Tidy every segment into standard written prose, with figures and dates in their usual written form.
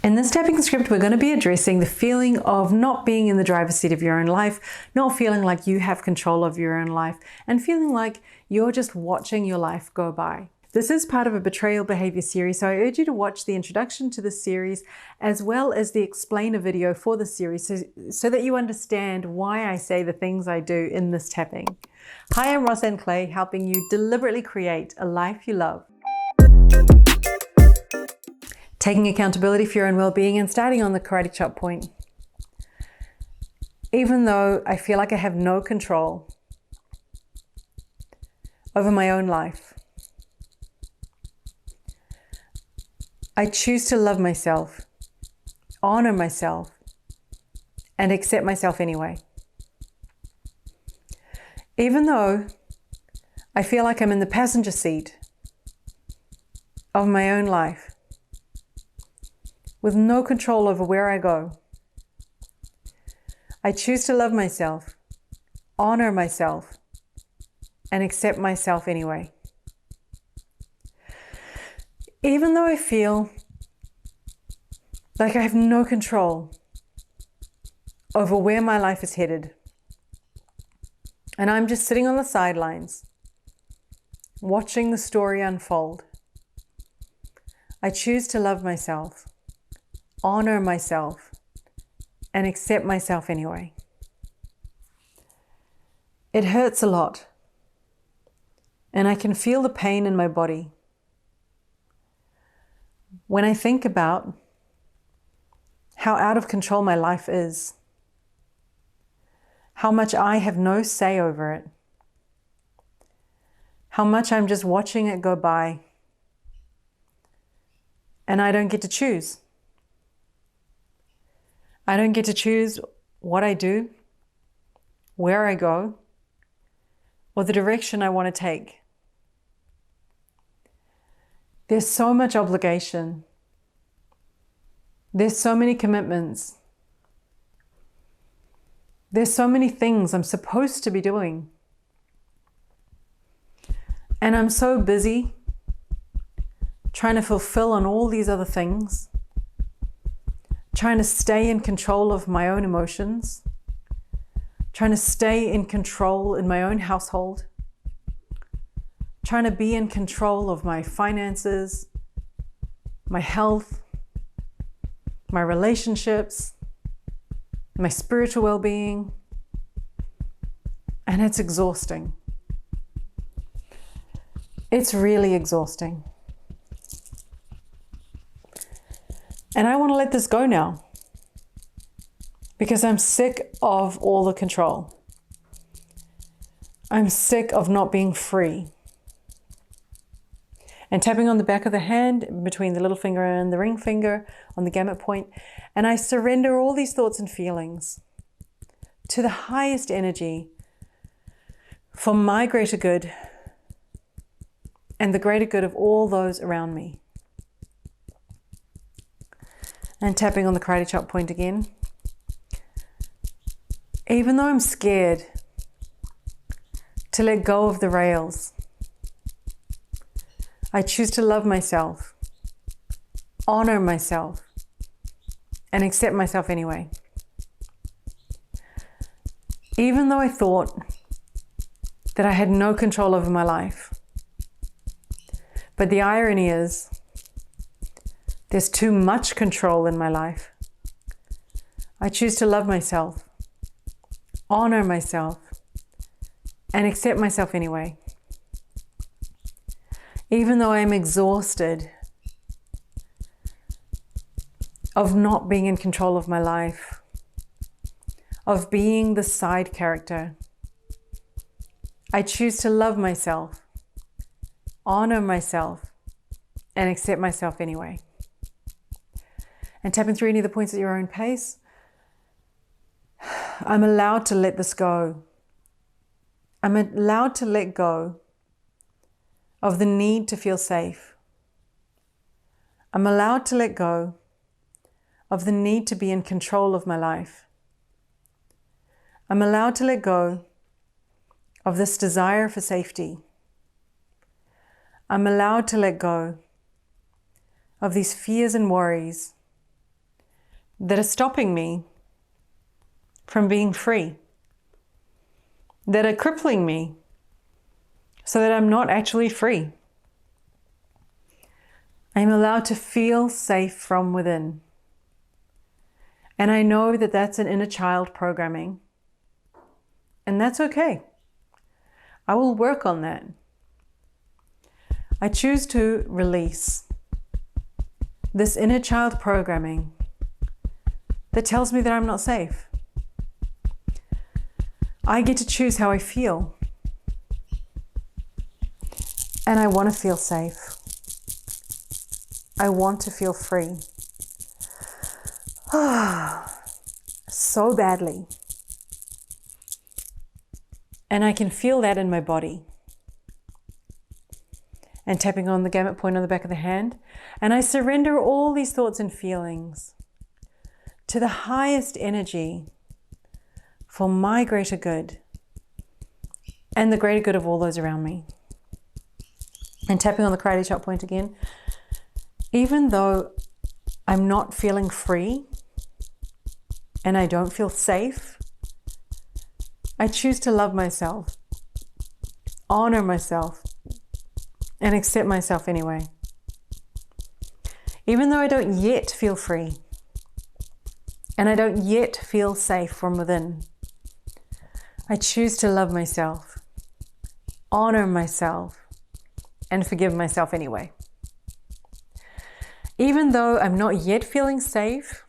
In this tapping script, we're going to be addressing the feeling of not being in the driver's seat of your own life, not feeling like you have control of your own life, and feeling like you're just watching your life go by. This is part of a Betrayal Behaviour series, so I urge you to watch the introduction to this series as well as the explainer video for the series so that you understand why I say the things I do in this tapping. Hi, I'm Rosanne Clay, helping you deliberately create a life you love. Taking accountability for your own well-being and starting on the karate chop point. Even though I feel like I have no control over my own life, I choose to love myself, honor myself, and accept myself anyway. Even though I feel like I'm in the passenger seat of my own life, with no control over where I go, I choose to love myself, honor myself, and accept myself anyway. Even though I feel like I have no control over where my life is headed, and I'm just sitting on the sidelines, watching the story unfold, I choose to love myself, honor myself, and accept myself anyway. It hurts a lot, and I can feel the pain in my body when I think about how out of control my life is, how much I have no say over it, how much I'm just watching it go by, and I don't get to choose. I don't get to choose what I do, where I go, or the direction I want to take. There's so much obligation. There's so many commitments. There's so many things I'm supposed to be doing. And I'm so busy trying to fulfill on all these other things, trying to stay in control of my own emotions, trying to stay in control in my own household, trying to be in control of my finances, my health, my relationships, my spiritual well-being, and it's exhausting. It's really exhausting. And I want to let this go now because I'm sick of all the control. I'm sick of not being free. And tapping on the back of the hand between the little finger and the ring finger on the gamut point. And I surrender all these thoughts and feelings to the highest energy for my greater good and the greater good of all those around me. And tapping on the karate chop point again. Even though I'm scared to let go of the rails, I choose to love myself, honor myself, and accept myself anyway. Even though I thought that I had no control over my life, but the irony is, there's too much control in my life. I choose to love myself, honor myself, and accept myself anyway. Even though I'm exhausted of not being in control of my life, of being the side character, I choose to love myself, honor myself, and accept myself anyway. And tapping through any of the points at your own pace, I'm allowed to let this go. I'm allowed to let go of the need to feel safe. I'm allowed to let go of the need to be in control of my life. I'm allowed to let go of this desire for safety. I'm allowed to let go of these fears and worries that are stopping me from being free, that are crippling me so that I'm not actually free. I'm allowed to feel safe from within. And I know that that's an inner child programming. And that's okay. I will work on that. I choose to release this inner child programming that tells me that I'm not safe. I get to choose how I feel. And I want to feel safe. I want to feel free. So badly. And I can feel that in my body. And tapping on the gamut point on the back of the hand. And I surrender all these thoughts and feelings to the highest energy for my greater good and the greater good of all those around me. And tapping on the karate chop point again. Even though I'm not feeling free and I don't feel safe, I choose to love myself, honor myself, and accept myself anyway. Even though I don't yet feel free and I don't yet feel safe from within, I choose to love myself, honor myself, and forgive myself anyway. Even though I'm not yet feeling safe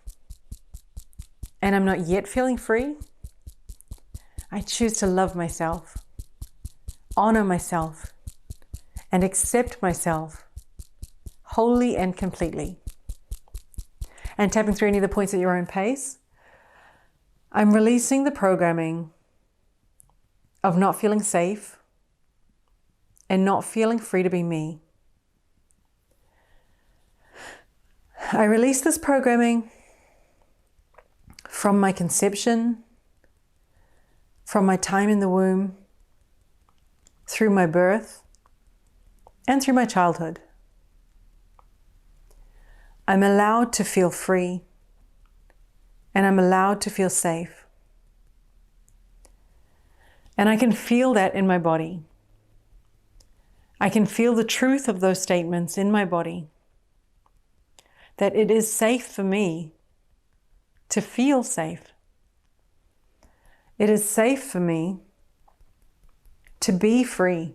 and I'm not yet feeling free, I choose to love myself, honor myself, and accept myself wholly and completely. And tapping through any of the points at your own pace, I'm releasing the programming of not feeling safe and not feeling free to be me. I release this programming from my conception, from my time in the womb, through my birth, and through my childhood. I'm allowed to feel free, and I'm allowed to feel safe. And I can feel that in my body. I can feel the truth of those statements in my body, that it is safe for me to feel safe. It is safe for me to be free.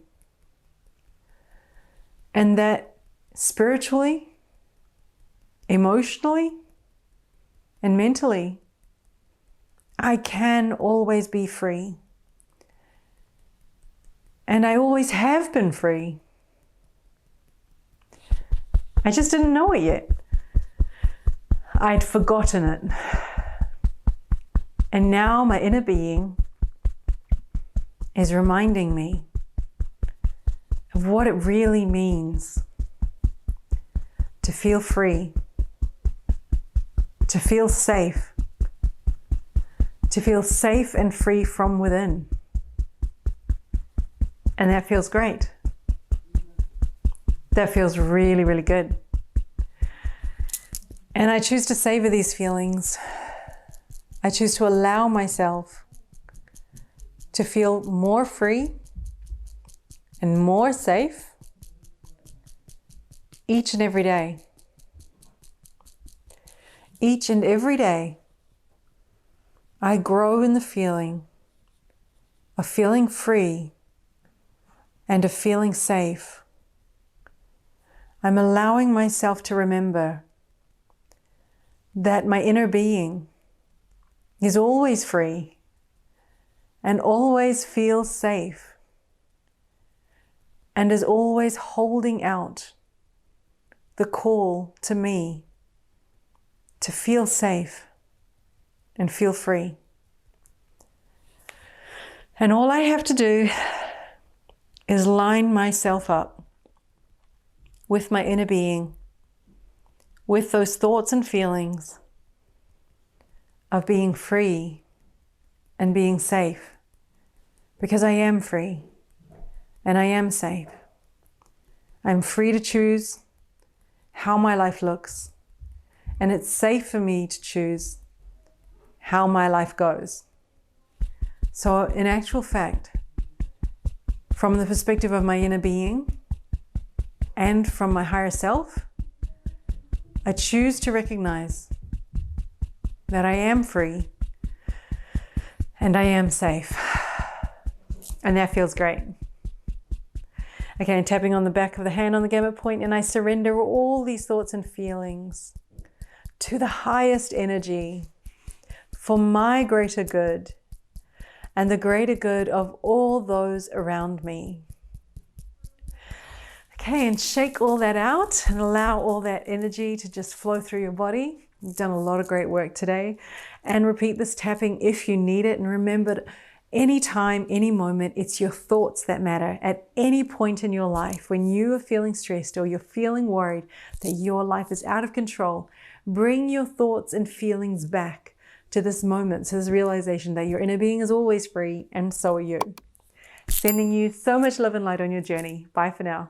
And that spiritually, emotionally, and mentally, I can always be free. And I always have been free. I just didn't know it yet. I'd forgotten it. And now my inner being is reminding me of what it really means to feel free, to feel safe and free from within. And that feels great. That feels really, really good. And I choose to savor these feelings. I choose to allow myself to feel more free and more safe each and every day. Each and every day, I grow in the feeling of feeling free and of feeling safe. I'm allowing myself to remember that my inner being is always free and always feels safe and is always holding out the call to me to feel safe and feel free. And all I have to do is line myself up with my inner being, with those thoughts and feelings of being free and being safe, because I am free and I am safe. I'm free to choose how my life looks, And it's safe for me to choose how my life goes. So in actual fact, from the perspective of my inner being and from my higher self, I choose to recognize that I am free and I am safe. And that feels great. Okay, and tapping on the back of the hand on the gamut point, and I surrender all these thoughts and feelings to the highest energy for my greater good and the greater good of all those around me. Okay, and shake all that out and allow all that energy to just flow through your body. You've done a lot of great work today. And repeat this tapping if you need it. And remember, anytime, any moment, it's your thoughts that matter. At any point in your life, when you are feeling stressed or you're feeling worried that your life is out of control, bring your thoughts and feelings back to this moment, to this realization that your inner being is always free, and so are you. Sending you so much love and light on your journey. Bye for now.